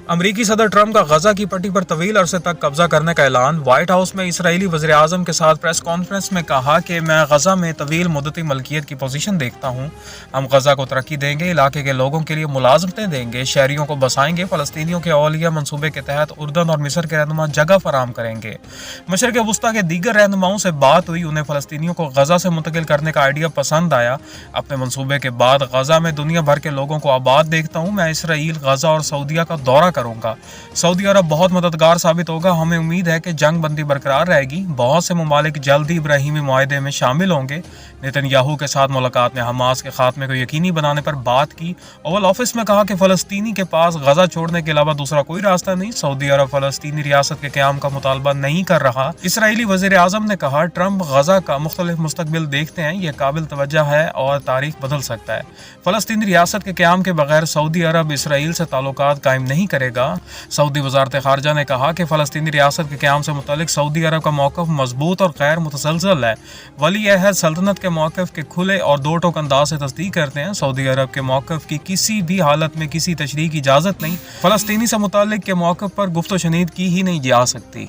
امریکی صدر ٹرمپ کا غزہ کی پٹی پر طویل عرصے تک قبضہ کرنے کا اعلان۔ وائٹ ہاؤس میں اسرائیلی وزیر اعظم کے ساتھ پریس کانفرنس میں کہا کہ میں غزہ میں طویل مدتی ملکیت کی پوزیشن دیکھتا ہوں۔ ہم غزہ کو ترقی دیں گے، علاقے کے لوگوں کے لیے ملازمتیں دیں گے، شہریوں کو بسائیں گے، فلسطینیوں کے اولیاء منصوبے کے تحت اردن اور مصر کے رہنما جگہ فراہم کریں گے۔ مشرق وسطیٰ کے دیگر رہنماؤں سے بات ہوئی، انہیں فلسطینیوں کو غزہ سے منتقل کرنے کا آئیڈیا پسند آیا۔ اپنے منصوبے کے بعد غزہ میں دنیا بھر کے لوگوں کو آباد دیکھتا ہوں۔ میں اسرائیل، غزہ اور سعودیہ کا دورہ کروں گا۔ سعودی عرب بہت مددگار ثابت ہوگا۔ ہمیں امید ہے کہ جنگ بندی برقرار رہے گی۔ بہت سے ممالک جلد ہی ابراہیمی معاہدے میں شامل ہوں گے۔ نیتن یاہو کے ساتھ ملاقات میں حماس کے خاتمے کو یقینی بنانے پر بات کی۔ اوول آفس میں کہا کہ فلسطینی کے پاس غزہ چھوڑنے کے علاوہ دوسرا کوئی راستہ نہیں۔ سعودی عرب فلسطینی ریاست کے قیام کا مطالبہ نہیں کر رہا۔ اسرائیلی وزیر اعظم نے کہا، ٹرمپ غزہ کا مختلف مستقبل دیکھتے ہیں، یہ قابل توجہ ہے اور تاریخ بدل سکتا ہے۔ فلسطینی ریاست کے قیام کے بغیر سعودی عرب اسرائیل سے تعلقات قائم نہیں کرے گا۔ سعودی وزارت خارجہ نے کہا کہ فلسطینی ریاست کے قیام سے متعلق سعودی عرب کا موقف مضبوط اور غیر متزلزل ہے۔ ولی عہد سلطنت کے موقف کے کھلے اور دو ٹوک انداز سے تصدیق کرتے ہیں۔ سعودی عرب کے موقف کی کسی بھی حالت میں کسی تشریح کی اجازت نہیں۔ فلسطینی سے متعلق کے موقف پر گفت و شنید کی ہی نہیں جا سکتی۔